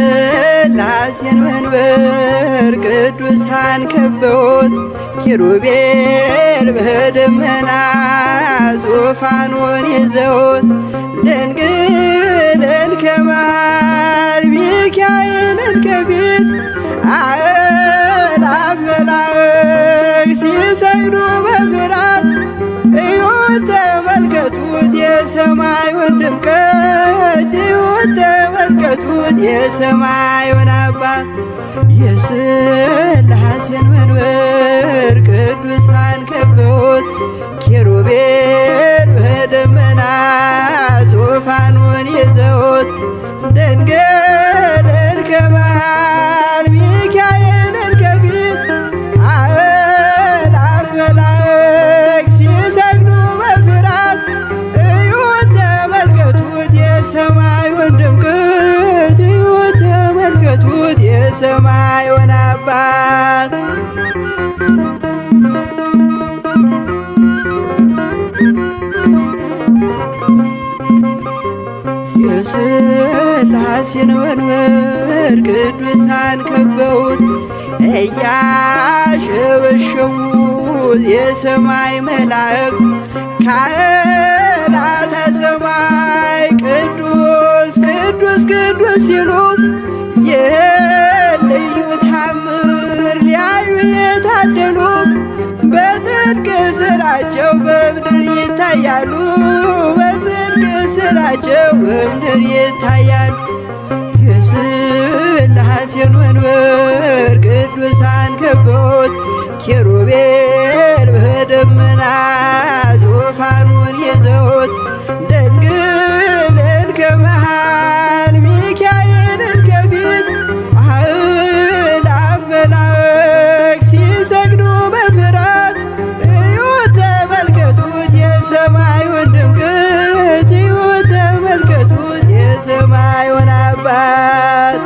የሥላሴን መንበር ቅዱሳን ከበውት ኪሩቤል በደመና ዙፋኑን ይዘውት ድንግልን ከመሃል ሚካኤልን ከፊት አእላፍ መላእክት ሲሰግዱ በፍርሃት እዩት ተመልከቱት የሰማዩን ድምቀት እዩት ተመልከቱት የሰማዩን አባት የሥላሴን መንበር ቅዱሳን ከበውት ኪሩቤል በደመና ዙፋኑን ይዘውት ድንግልን ከመሃል ሚካኤልን ከፊት አእላፍ መላእክት ሲሰግዱ በፍርሃት እዩት ተመልከቱት የሰማዩን ድምቀት እዩት ተመልከቱት የሰማዩን አባት የሥላሴን መንበር ቅዱሳን ከበውት እያሸበሸቡ የሰማይ መላእክት ካህናተ ሰማይ ቅዱስ ቅዱስ ቅዱስ ሲሉ ይህን ልዩ ታምር ሊያዩ የታደሉ በጽድቅ ሥራቸው በምድር ይታያሉ በጽድቅ ሥራቸው በምድር ይታያሉ። የሥላሴን መንበር ቅዱሳን ከበውት ኪሩቤል በደመና ዙፋኑን ይዘውት ድንግልን ከመሃል ሚካኤልን ከፊት አእላፍ መላእክት ሲሰግዱ በፍርሃት እዩት ተመልከቱት የሰማዩን ድምቀት እዩት ተመልከቱት የሰማዩን አባት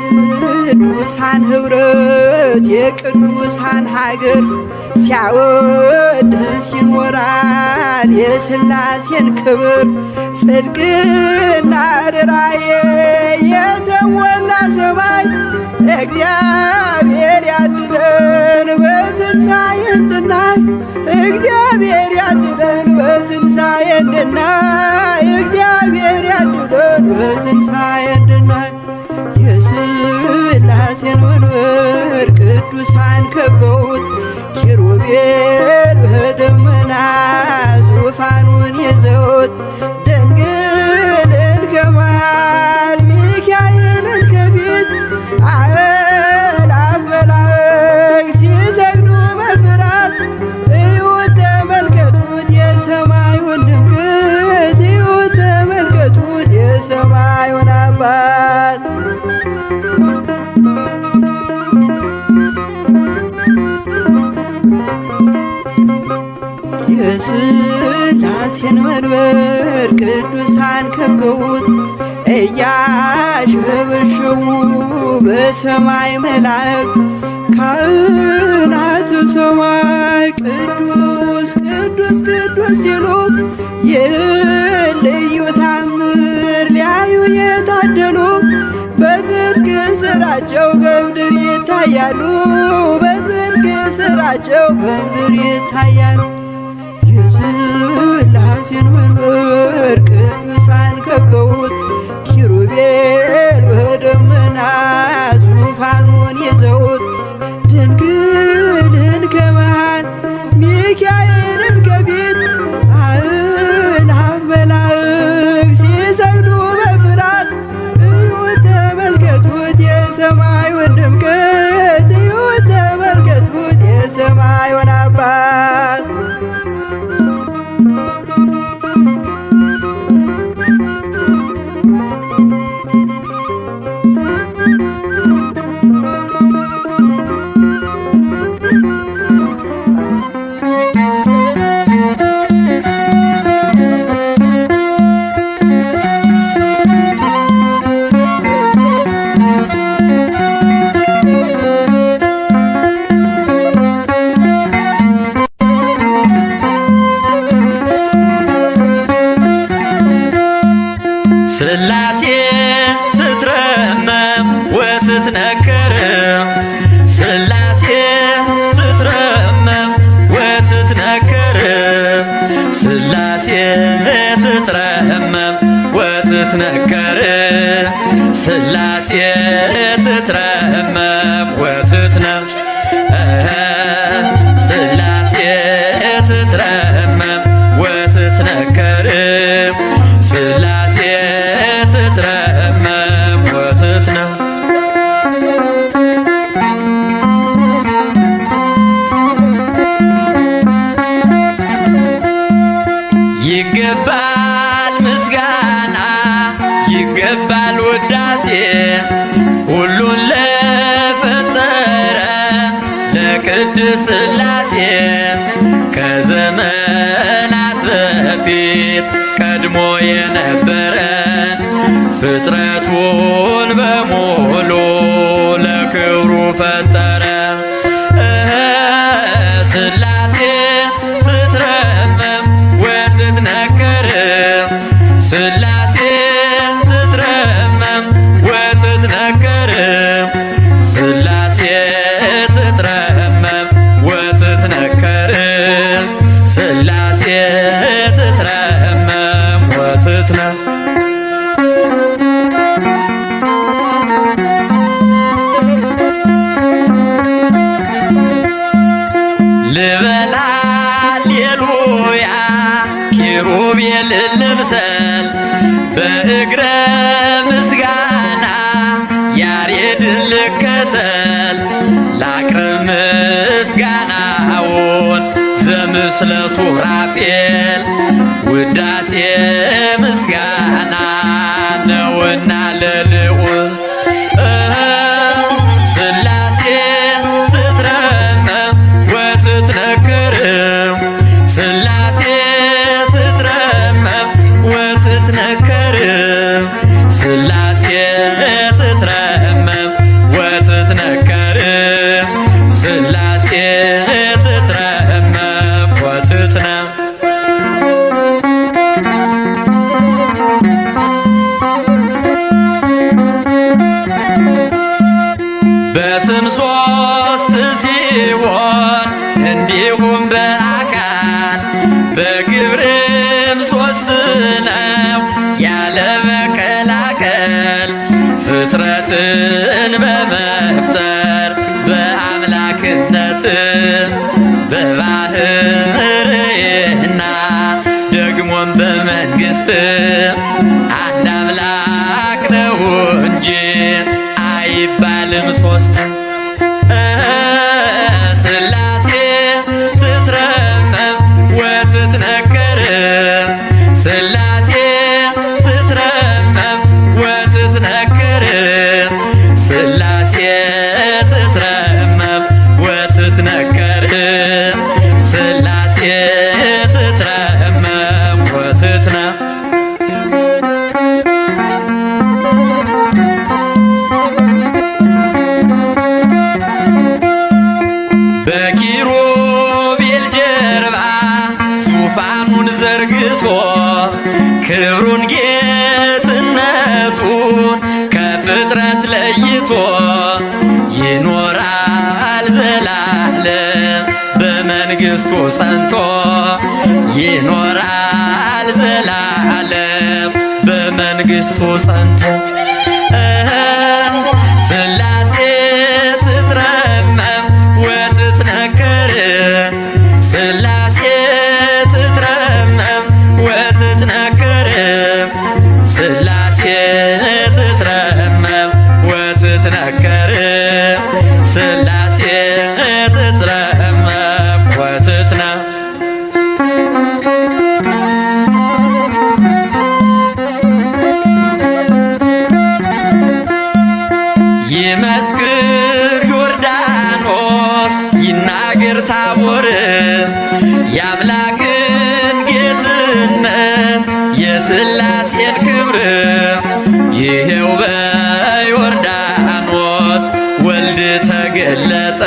የቅዱሳን ኅብረት የቅዱሳን ሀገር ሲያወድስ ይኖራል የሥላሴን ክብር ጽድቅና ርራዬ የተሞላ ሰማይ እግዚአብሔር ያድለን በትንሣኤ እንድናይ እግዚአብሔር ያድለን በትንሣኤ እንድናይ እግዚአብሔር ያድለን በትንሣኤ እንድናይ የሥላሴን መንበር ቅዱሳን ከበውት ኪሩቤል በደመና ዙፋኑን ይዘውት ድንግልን ከመሃል ሚካኤልን ከፊት አእላፍ መላእክት ሲሰግዱ በፍርሃት እዩት ተመልከቱት የሰማዩን ድምቀት እዩት ተመልከቱት የሰማዩን አባት የሥላሴን መንበር ቅዱሳን ከበውት እያሸበሸቡ በሰማይ መላእክት ካህናተ ሰማይ ቅዱስ ቅዱስ ቅዱስ ሲሉ ይህን ልዩ ታምር ሊያዩ የታደሉ በጽድቅ ሥራቸው በምድር ይታያሉ በጽድቅ ሥራቸው በምድር ይታያሉ። የሥላሴን መንበር ቅዱሳን ከበውት ኪሩቤል በደመና ዙፋኑን ይዘውት ድንግልን ከመሃል ሚካኤልን ከፊት አእላፍ መላእክት ሲሰግዱ በፍርሃት እዩት ተመልከቱት የሰማዩን ድምቀት እዩት ተመልከቱት የሰማዩን አባት ወትትነከር ሥላሴ ትትረመም ወትትነም ሥላሴ ትትረመም ወትትነከር ሥላሴ ትትረመም ወትትነም ይገባል ምስጋና ይገባል ውዳሴ ሁሉን ለፈጠረ ለቅድስት ሥላሴ ከዘመናት በፊት ቀድሞ የነበረ ፍጥረቱን በሙሉ ለክብሩ ፈጠረ። ሥላሴ ትትረመም ወትትነከር ሥላሴ ትትረመም ወትትነከር ሥላሴ ትትረመም ወትትነከር ሥላሴ ትትረመም ወትትነም ልበል ሃሌሉያ ኪሩቤል ልምሰል በእግረ ምስጋና ያሬድን ልከተል ላቅርብ ምስጋናውን ዘምስለ ሱራፌል ውዳሴ ምስጋና ነውና ለልዑል ሥላሴ ትትረመም ወትትነከር ሥላሴ ትትረመም ወትትነከር ሥላሴ ትትረመም ወትትነከር ሥላሴ ትትረመም ወትትነም በስም ሦስት ሲሆን እንዲሁም በአካል በግብርም ሦስት ነው ያለ መቀላቀል ፍጥረትን በመፍጠር በአምላክነት በባህርይና ደግሞም በመንግሥት አንድ አምላክ ነው እንጂ አይባልም ሦስት። ሥላሴ ትትረመም ወትትነከር ሥላሴ ትትረመም ወትትነከር ሥላሴ ትትረመም ወትትነከር ሥላሴ ትትረመም ወትትነም በኪሩቤል ጀርባ ዙፋኑን ዘርግቶ ክብሩን ጌትነቱን ከፍጥረት ለይቶ ይኖራል ዘላለም በመንግሥቱ ጸንቶ ይኖራል ዘላለም በመንግሥቱ ጸንቶ ሥላሴ ትትረመም ወትትነከር ሥላሴ ትትረመም ወትትነከር ሥላሴ ትትረመም ወትትነከር ሥላሴ ትትረመም ወትትነም ይመስክር ዮርዳኖስ ይናገር ታቦር የአምላክን ጌትነት የሥላሴን ክብር ይሄው በዮርዳኖስ ወልድ ተገለጠ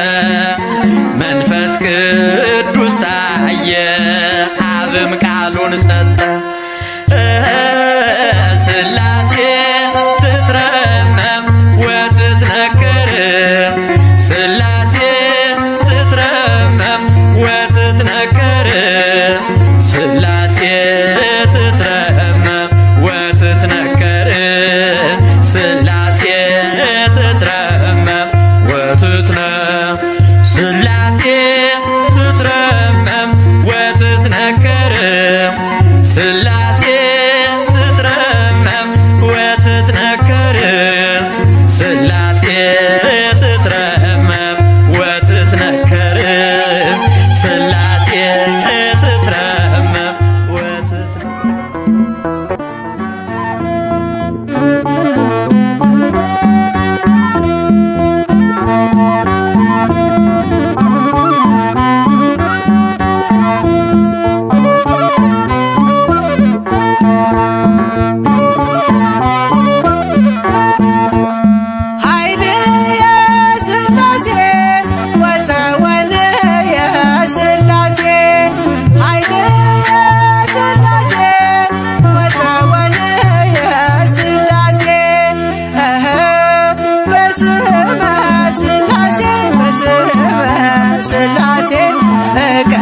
መንፈስ ቅዱስ ታየ አብም ቃሉን ሰጠ። ሥላሴ ትትረመም ወትትነከር ሥላሴ ትትረመም ወትትነከር ሥላሴ ትትረመም ወትትነከር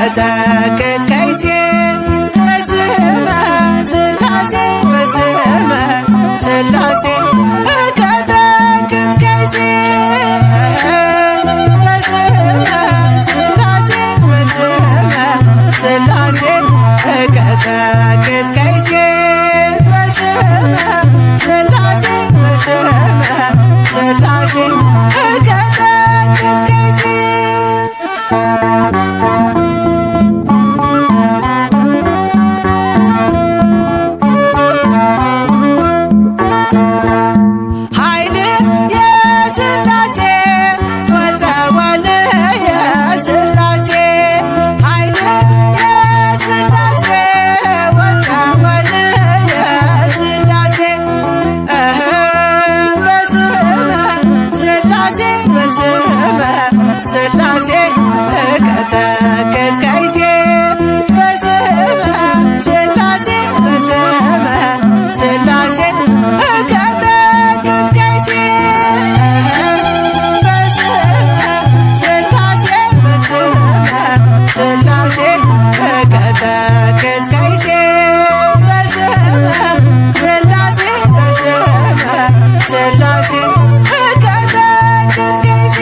እቀጠቅጥ ከይሴ በስመ ሥላሴ በስመ ሥላሴ እቀጠቅጥ ከይሴ በስመ ሥላሴ በስመ ሥላሴ እቀጠቅጥ ከይሴ በስመ ሥላሴ በስመ ሥላሴ እቀጠቅጥ ከይሴ ሥላሴ እቀጠቅጥ ከይሴ በስመ ሥላሴ በስመ ሥላሴ እቀጠቅጥ ከይሴ በስመ ሥላሴ በስመ ሥላሴ እቀጠቅጥ ከይሴ በስመ ሥላሴ በስመ ሥላሴ እቀጠቅጥ ከይሴ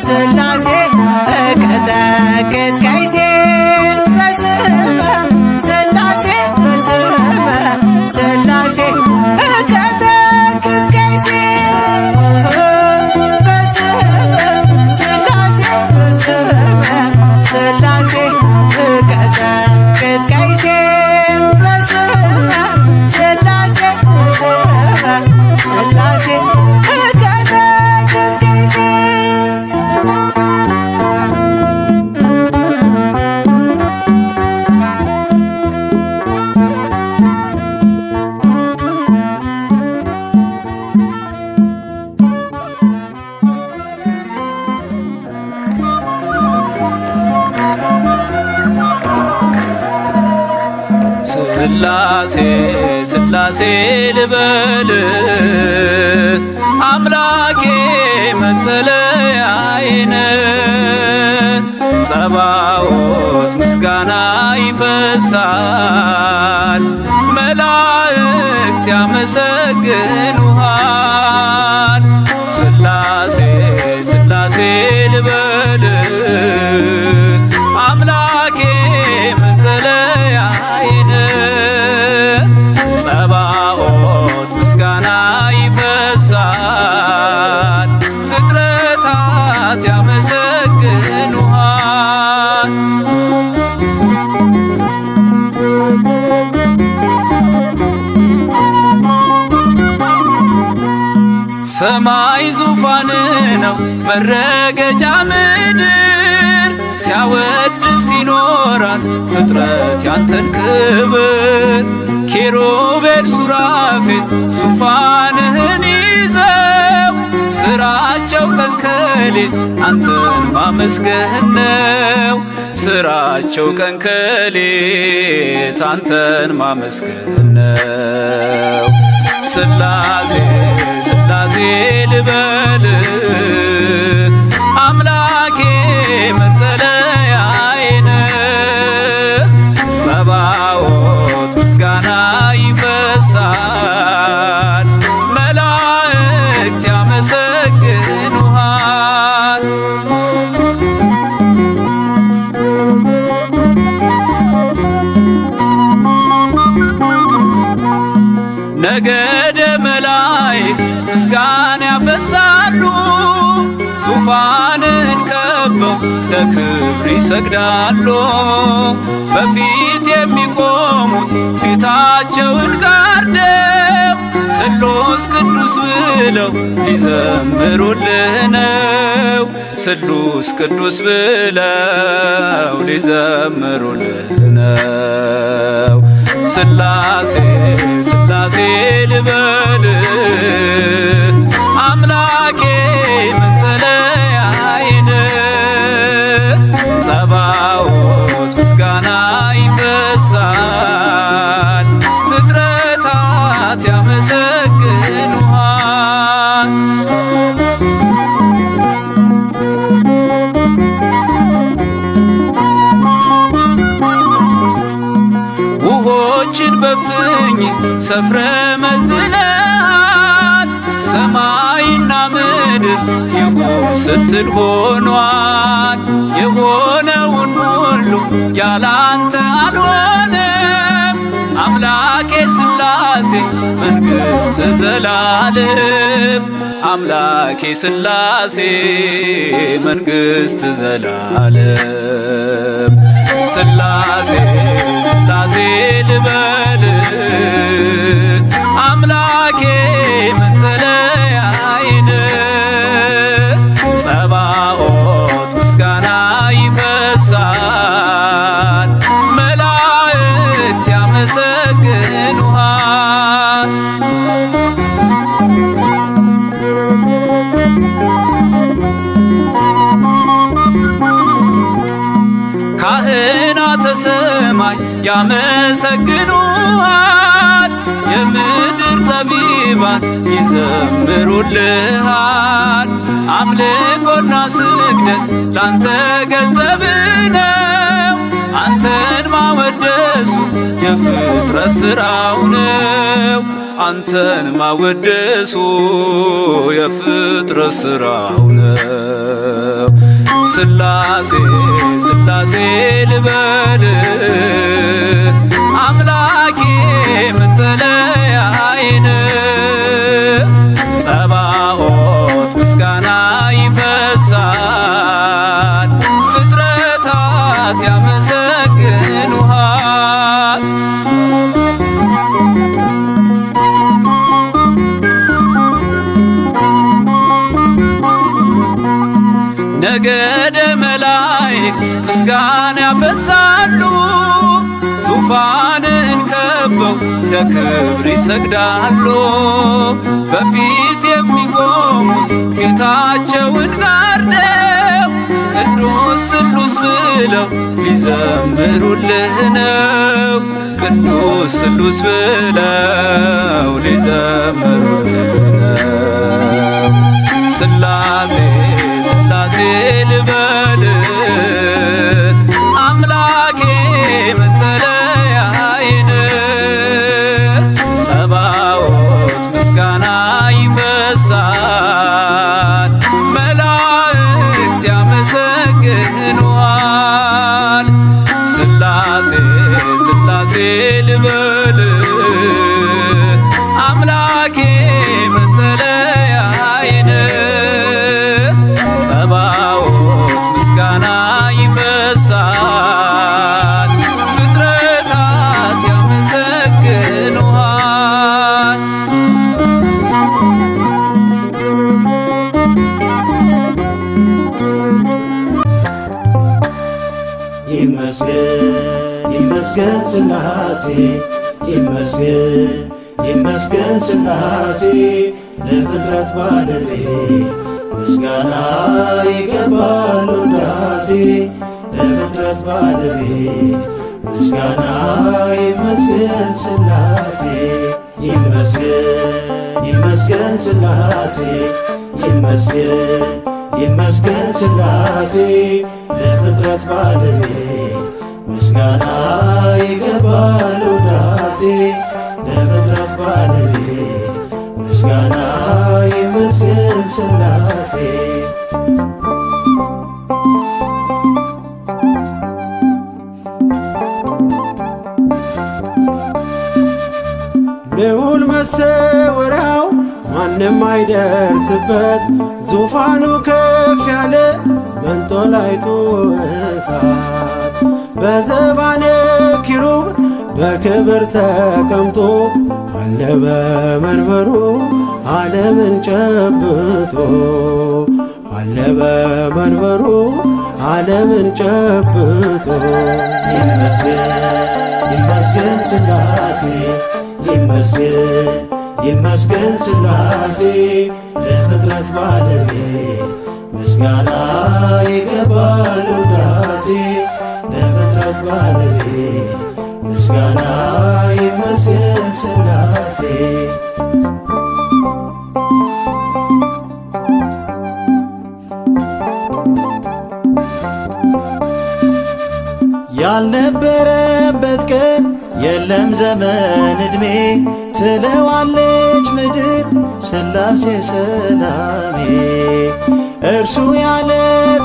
ሥላሴ እቀጠቅጥ ከይሴ በስመ ሥላሴ በስመ ሥላሴ እቀጠቅጥ ከይሴ በስመ ሥላሴ በስመ ሥላሴ እቀጠቅጥ ከይሴ በስመ ሥላሴ በስመ ሥላሴ እቀጠቅጥ ከይሴ ሥላሴ ሥላሴ ልበል አምላኬ መጠለያዬን ጸባዖት ምስጋና ይፈሳል መላእክት ያመሰግኑሃል ሥላሴ ሥላሴ ልበል አምላኬ መጠለያዬን ጸባዖት ምስጋና ይፈሳል ፍጥረታት ያመሰግኑሃል ሰማይ ዙፋን ነው መረገጫ ምድር ሲያወድስ ይኖራል ፍጥረት ያንተን ክብር ኪሩቤል ሱራፌል ዙፋንህን ይዘው ስራቸው ቀን ከሌት አንተን ማመስገን ነው ስራቸው ቀን ከሌት አንተን ማመስገን ነው ሥላሴ ሥላሴ ልበል አምላኬ መጠለያዬን ጸባዖት ምስጋና ይፈሳል መላእክት ያመሰግኑሃል ነገደ መላእክት ምስጋና ያፈሳሉ ዙፋንን ከበው ለክብር ይሰግዳሉ በፊት የሚቆሙት ፊታቸውን ጋርደው ስሉስ ቅዱስ ብለው ሊዘምሩልህ ነው ስሉስ ቅዱስ ብለው ሊዘምሩልህ ነው። ሥላሴ ሥላሴ ልበል አምላኬ መጠለያዬን ጸባዖት ምስጋና ይፈሳል ፍጥረታት ያመሰግኑሃል። ውሆችን በፍኝ ሰፍረ መዝነሃል ሰማይና ምድር ይሁን ስትል ሆኗል። የሆነውን ሁሉ ያላንተ አልሆነም። አምላኬ ሥላሴ መንግሥተ ዘላለም አምላኬ ሥላሴ መንግሥተ ዘላለም ሥላሴ ሥላሴ ልበል አምላኬ መጠለያዬን ጸባዖት ምስጋና ይፈሳል መላእክት ያመሰግኑሃል። ካህናተ ሰማይ ያመሰግኑሃል የምድር ጠቢባን ይዘምሩልሃል። አምልኮና ስግደት ላንተ ገንዘብ ነው። አንተን ማወደሱ የፍጥረት ሥራው ነው። አንተን ማወደሱ የፍጥረት ሥራው ነው። ሥላሴ ሥላሴ ልበል አምላኬ መጠለያዬን ጸባዖት ምስጋና ይፈሳል ፍጥረታት ያመሰግኑሃል። ነገደ መላእክት ምስጋና ያፈሳሉ ዙፋንን ከበው ለክብር ይሰግዳሉ። በፊት የሚቆሙት ፊታቸውን ጋርደው ቅዱስ ስሉስ ብለው ሊዘምሩልህ ነው። ቅዱስ ስሉስ ብለው ሊዘምሩልህ ነው። ሥላሴ ሥላሴ ልበል አምላኬ መጠለያዬን ጸባዖት ምስጋና ይፈሳል መላእክት ያመሰግኑሃል። ሥላሴ ሥላሴ ልበል አምላኬ መጠለያዬን ጸባዖት ምስጋና ይፈሳል ፍጥረታት ያመሰግኑሃል። ይመስገን ይመስገን ሥላሴ ይመስገን ይመስገን ሥላሴ ለፍጥረት ባለቤት ምስጋና ይገባል ውዳሴ ለፍጥረት ባለቤት ምስጋና ይመስገን ሥላሴ ይመስገን ይመስገን ሥላሴ ይመስገን ይመስገን ሥላሴ ለፍጥረት ባለቤት ምስጋና ይገባል ውዳሴ ለፍጥረት ባለቤት ምስጋና ይመስገን ሥላሴ ልዑል መሰወሪያው ማንም አይደርስበት ዙፋኑ ከፍ ያለ መንጦላይቱ እሳት በዘባነ ኪሩብ በክብር ተቀምጦ አለ በመንበሩ ዓለምን ጨብጦ አለ በመንበሩ ዓለምን ጨብጦ ይመስገን ይመስገን ሥላሴ ይመስገን ይመስገን ሥላሴ ለፍጥረት ባለቤት ምስጋና ይገባል ውዳሴ ለፍጥረት ባለቤት ምስጋና ይመስገን ሥላሴ ያልነበረበት ቀን የለም ዘመን ዕድሜ ትለዋለች ምድር ሥላሴ ሰላሜ እርሱ ያለ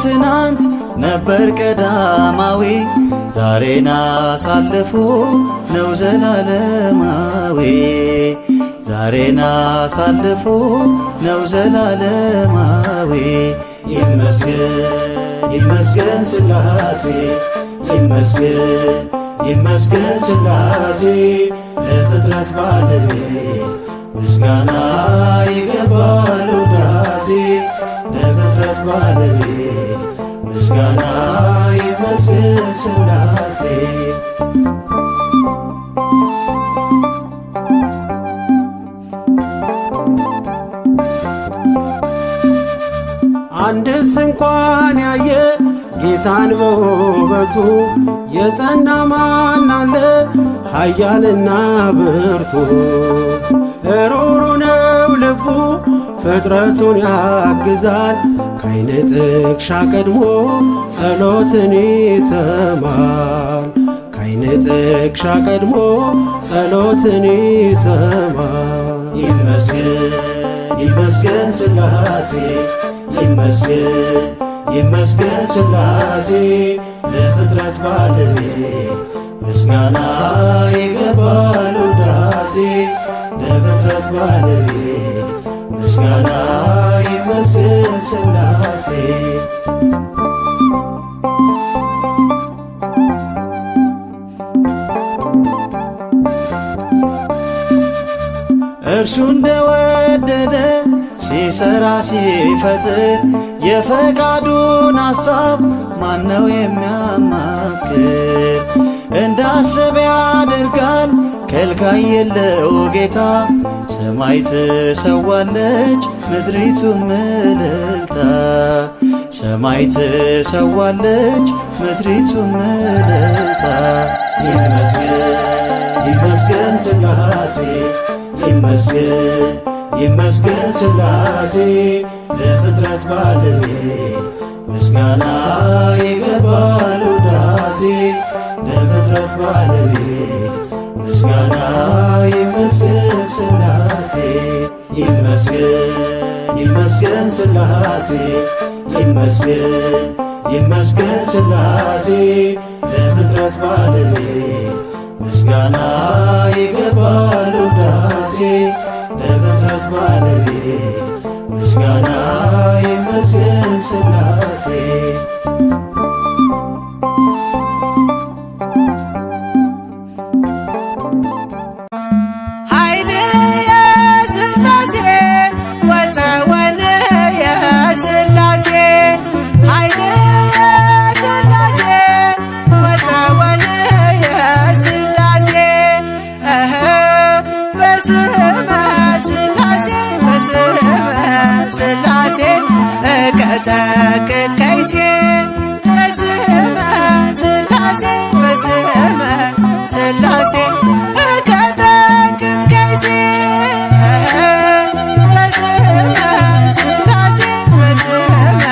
ትናንት ነበር ቀዳማዊ ዛሬን አሳልፎ ነው ዘላለማዊ ዛሬን አሳልፎ ነው ዘላለማዊ ይመስገን ይመስገን ሥላሴ ይመስገን ይመስገን ሥላሴ ለፍጥረት ባለቤት ምስጋና ይገባል ውዳሴ ለፍጥረት ባለቤት ምስጋና ይመስገን ሥላሴ አንድስ እንኳን ያየ ጌታን በውበቱ የጸና ማን አለ ኃያልና ብርቱ ሩሩ ነው ልቡ ፍጥረቱን ያግዛል ከዓይን ጥቅሻ ቀድሞ ጸሎትን ይሰማል ከዓይን ጥቅሻ ቀድሞ ጸሎትን ይሰማል ይመስገን ይመስገን ሥላሴ ይመስገን ይመስገን ሥላሴ ለፍጥረት ባለቤት ምስጋና ይገባል ውዳሴ ለፍጥረት ባለቤት ምስጋና ይመስገን ሥላሴ እርሱ እንደወደደ ሲሰራ ሲፈጥር የፈቃዱን ሐሳብ ማነው የሚያማክር እንዳሰበ ያደርጋል ከልካይ የለው ጌታ ሰማይ ትሰዋለች ምድሪቱም እልልታ ሰማይ ትሰዋለች ምድሪቱም እልልታ ይመስገን ይመስገን ሥላሴ ይመስገን ይመስገን ሥላሴ ለፍጥረት ባለቤት ምስጋና ይገባል ውዳሴ ለፍጥረት ባለቤት ምስጋና ይመስገን ሥላሴ ይመስገን ይመስገን ሥላሴ ይመስገን ይመስገን ሥላሴ ለፍጥረት ባለቤት ምስጋና ይገባል ውዳሴ ለፍጥረት ባለቤት ምስጋና ይመስገን ሥላሴ ኃይል የሥላሴ ወፀወን የሥላሴ ኃይል የሥላሴ ወፀወን የሥላሴ በስመ ሥላሴ በስመ ሥላሴ እቀጠቅጥ ከይሴ በስመ ሥላሴ በስመ ሥላሴ እቀጠቅጥ ከይሴ በስመ ሥላሴ በስመ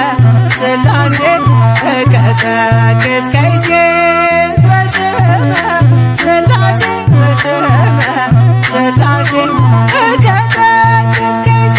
ሥላሴ እቀጠቅጥ ከይሴ በስመ ሥላሴ በስመ ሥላሴ እቀጠቅጥ ከይሴ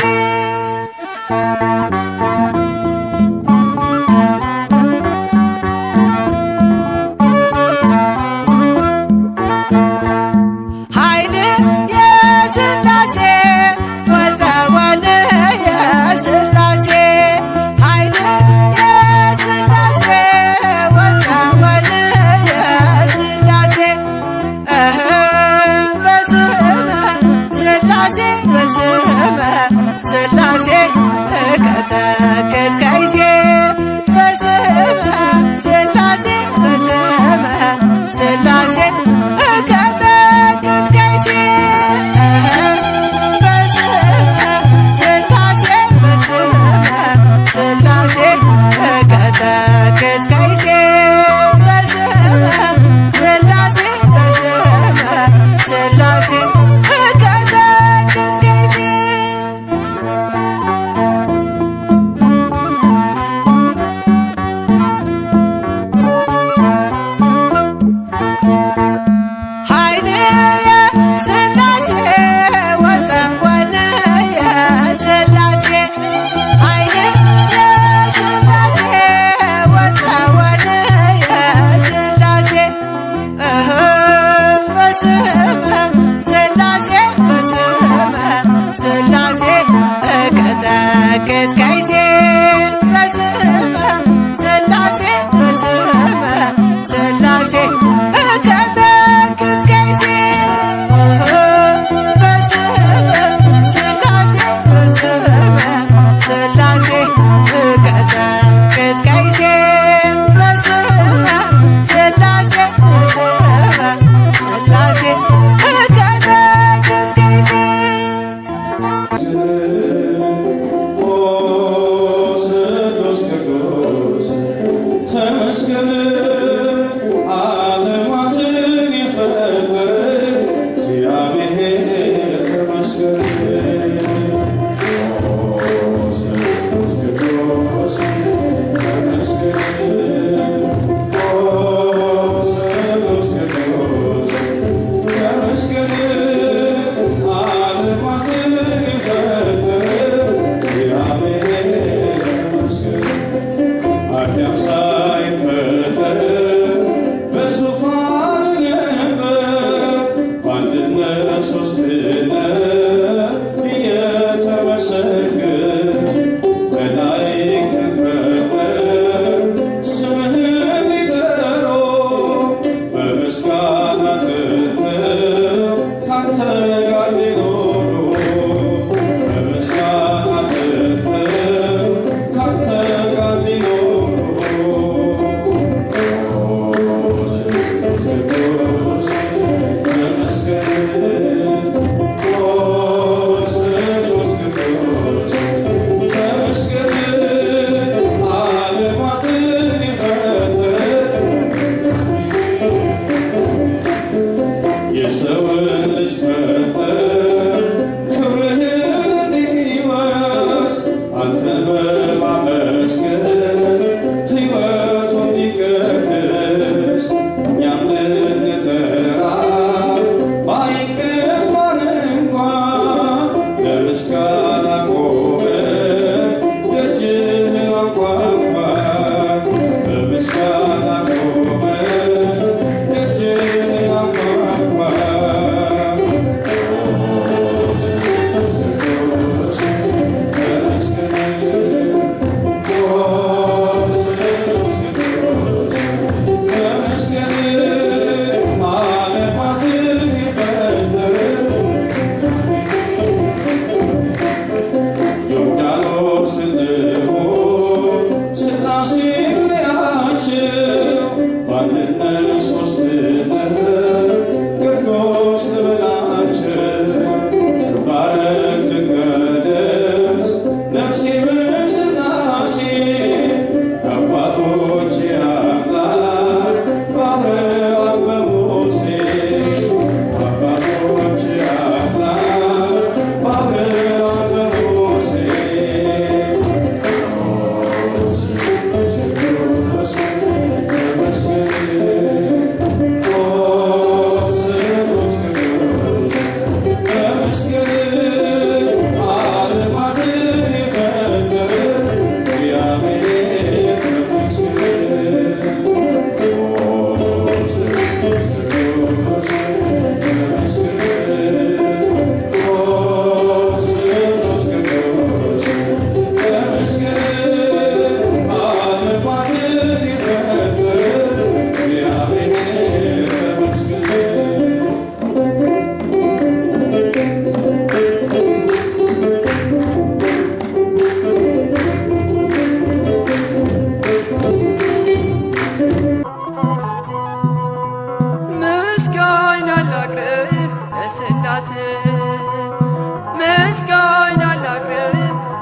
ምስጋና ላቅርብ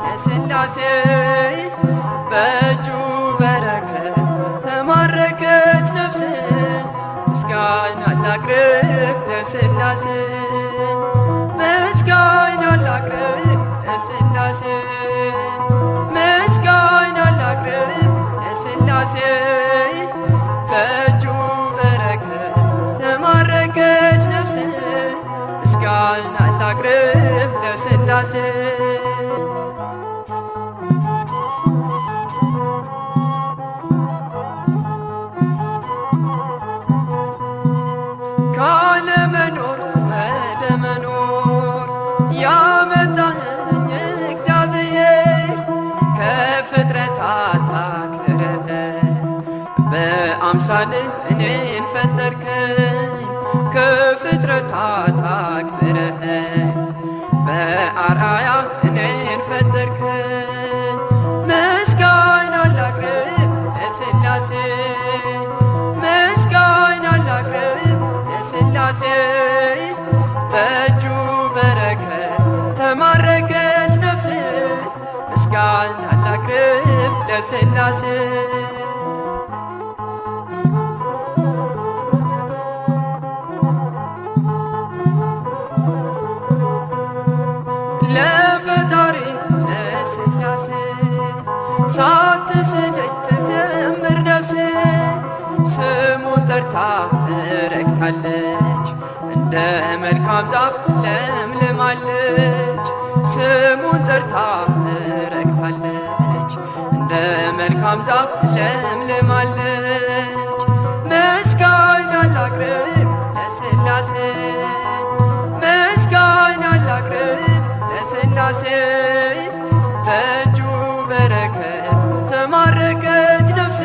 ለሥላሴ በእጁ በረከት ተማረከች ነፍሴ ምስጋና ላቅርብ ለሥላሴ ምስጋና ላቅርብ ለሥላሴ ምስጋና ላቅርብ ለሥላሴ በእጁ በረከት ተማረከች ነፍሴ ምስጋና ላቅርብ ለሥላሴ ካለመኖር ወደ መኖር ያመጣኸኝ እግዚአብሔር ከፍጥረታት አክብረህ በአምሳልህ እኔን ፈጠርከኝ ከፍጥረታት አክብረህ በአርአያ እኔን ፈጠርከኝ ምስጋና ላቅርብ ለሥላሴ ምስጋና ላቅርብ ለሥላሴ በእጁ በረከት ተማረከች ነፍሴ ምስጋና ላቅርብ ለሥላሴ ለፈጣሪ ለሥላሴ ሳትሰለች ትዘምር ነፍሴ ስሙን ጠርታ ረክታለች እንደ መልካም ዛፍ ለምልማለች ስሙን ጠርታ ረክታለች እንደ መልካም ዛፍ ለምልማለች ምስጋና ላቅርብ ለሥላሴ ምስጋና ላቅርብ ለሥላሴ በእጁ በረከት ተማረከች ነፍሴ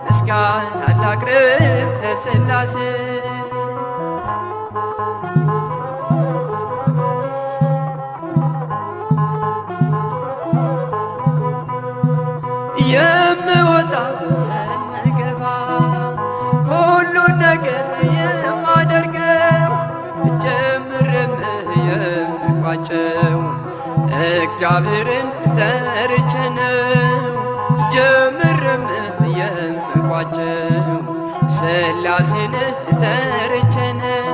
ምስጋና ላቅርብ ለሥላሴ የምወጣ የምገባ ሁሉን ነገር የማደርገው ጀምርም የምቋጨው እግዚአብሔርን ጠርቼ ነው ጀምርም የምቋጨው ሥላሴን ጠርቼ ነው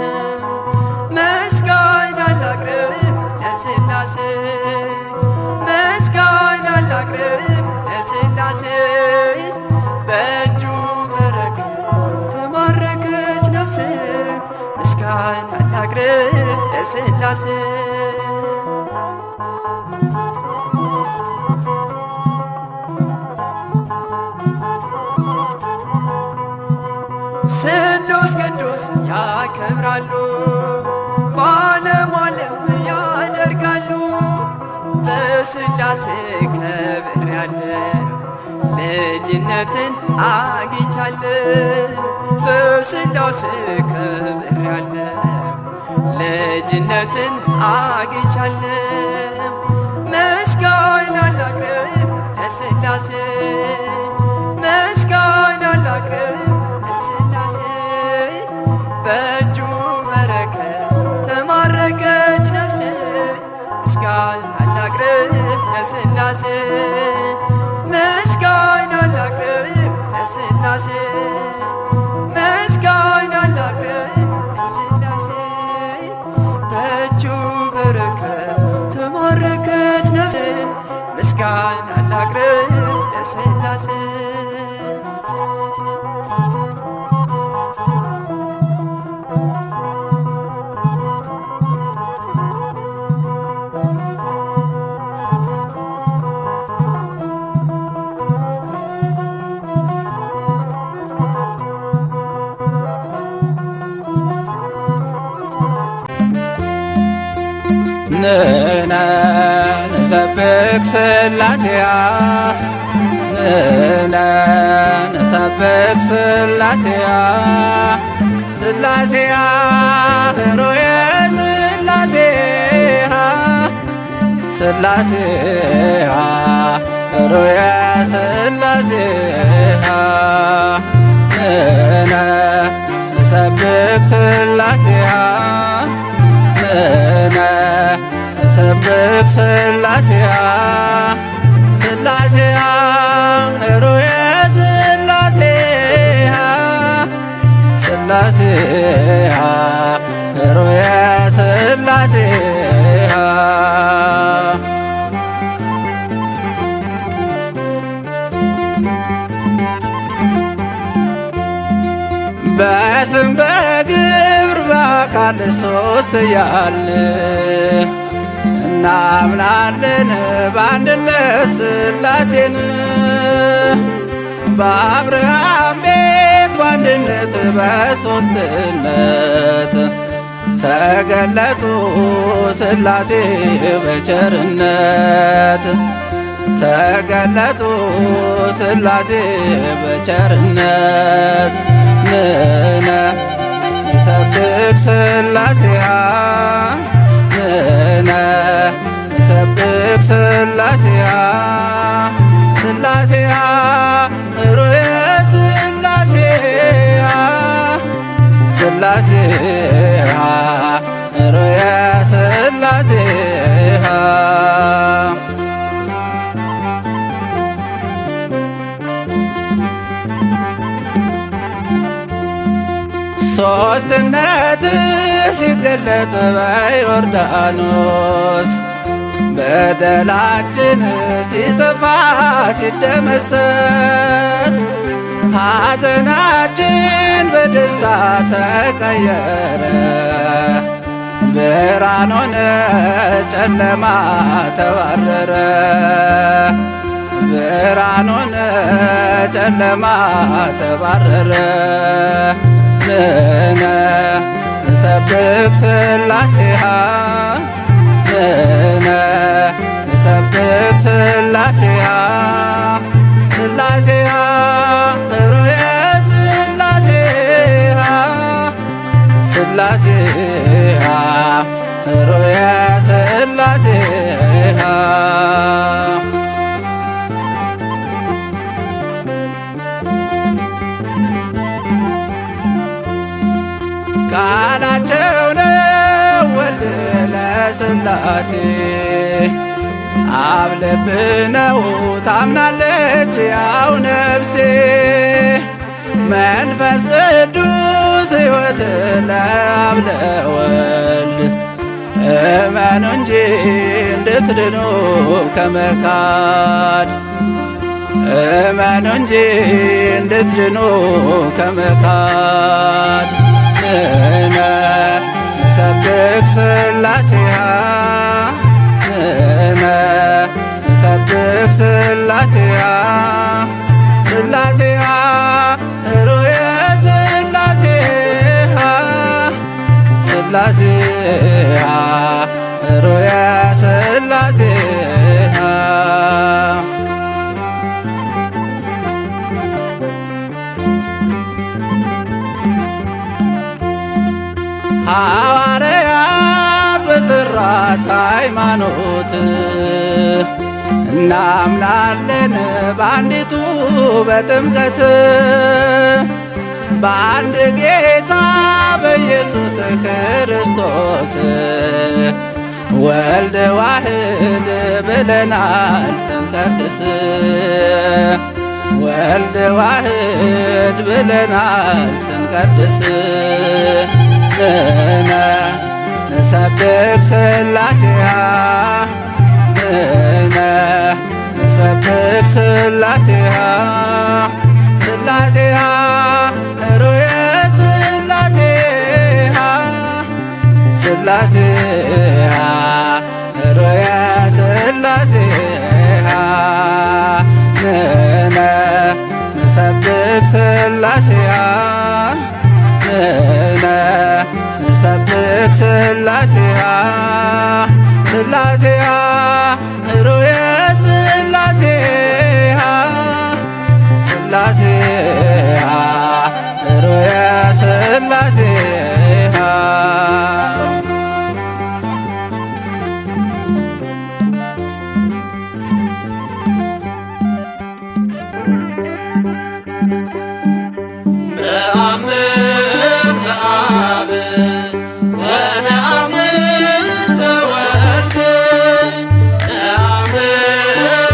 ምስጋና ላቅርብ ለሥላሴ ምስጋና ላቅርብ ለሥላሴ በእጁ በረከት ተማረከች ነፍሴ ምስጋና ላቅርብ ለሥላሴ ስሉስ ቅዱስ ያከብራሉ በዓለም ዓለም ያደርጋሉ በሥላሴ ከብሬያለሁ ልጅነትን አግኝቻለሁ በሥላሴ ከብሬያለሁ ልጅነትን አግኝቻለሁ ምስጋና ላቅርብ ለሥላሴ ምስጋና ላቅርብ ለሥላሴ በእጁ በረከት ተማረከች ነፍሴ ምስጋና ላቅርብ ለሥላሴ ምስጋና ላቅርብ ለሥላሴ ምስጋና ላቅርብ ለሥላሴ በእጁ በረከት ተማረከች ነፍሴ ምስጋና ላቅርብ ለሥላሴ ንሕነ ንሰብክ ሥላሴያ ንሕነ ንሰብክ ሥላሴያ ሥላሴያ ኅሩየ ሥላሴያ ሥላሴያ ኅሩየ ሥላሴያ ንሕነ ንሰብክ ሥላሴያ ንሕነ ንሰብክ ሥላሴያ ሥላሴያ ኅሩየ ሥላሴያ ሥላሴያ ኅሩየ ሥላሴያ በስም በግብር በአካል ሦስት እያልን እናምናለን በአንድነት ሥላሴን በአብርሃም ቤት በአንድነት በሦስትነት ተገለጡ ሥላሴ በቸርነት ተገለጡ ሥላሴ በቸርነት ንሕነ ንሰብክ ሥላሴያ ንሕነ ንሰብክ ሥላሴያ ሥላሴያ ኅሩየ ሥላሴያ ሥላሴያ ኅሩየ ሥላሴያ ሦስትነት ሲገለጥ በዮርዳኖስ በደላችን ሲጠፋ ሲደመሰስ ሐዘናችን በደስታ ተቀየረ ብርሃን ሆነ ጨለማ ተባረረ ብርሃን ሆነ ጨለማ ተባረረ ንሕነ ንሰብክ ሥላሴያ ንሕነ ንሰብክ ሥላሴያ ሥላሴያ ኅሩየ ሥላሴያ ሥላሴያ ኅሩየ ሥላሴያ ቃላቸው ነው ወልድ ለሥላሴ አብ ልብ ነው ታምናለች ያው ነፍሴ መንፈስ ቅዱስ ሕይወት ለአብ ለወልድ እመኑ እንጂ እንድትድኑ ከመካድ እመኑ እንጂ እንድትድኑ ከመካድ ንሕነ ንሰብክ ሥላሴያ ንሕነ ንሰብክ ሥላሴያ ሥላሴያ ኅሩየ ሥላሴያ ሥላሴያ ኅሩየ ሥላሴያ ሐዋርያት በዘራት ሃይማኖት እናምናለን በአንዲቱ በጥምቀት በአንድ ጌታ በኢየሱስ ክርስቶስ ወልድ ዋሕድ ብለናል ስንቀድስ ወልድ ዋሕድ ብለናል ስንቀድስ ንሕነ ንሰብክ ሥላሴያ ንሕነ ንሰብክ ሥላሴያ ሥላሴያ ኅሩየ ሥላሴያ ሥላሴያ ኅሩየ ሥላሴያ ንሕነ ንሰብክ ሥላሴያ ንሕነ ንሰብክ ሥላሴያ ስላሴሃ ሩየ ስላሴሃ ስላሴሃ ሩየ ስላሴሃ ነአምን በአብ ወነአምን በወልድ ነአምን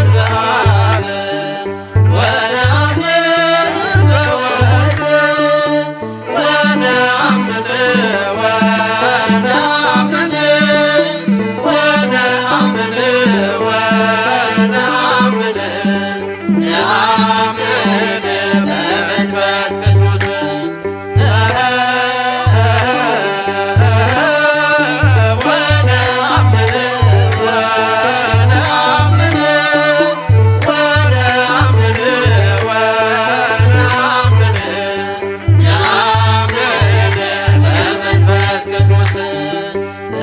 በአብ ወነአምን በወልድ ወነአምን ወነአምን ወነአምን ወነአምን ነአምን በመንፈስ ቅዱስ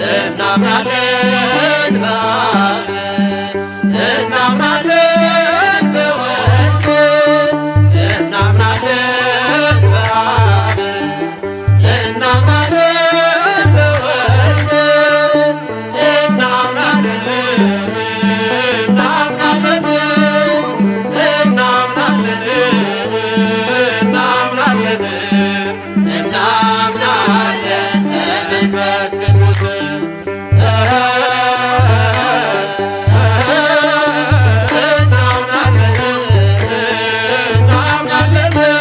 እናምናለን በአብ እናምናለን በወልድ እናምናለን በአብ እናምናለን በወልድ እናምናለን እናምናለን እናምናለን እናምናለን በመንፈስ ቅዱስ እናምናለን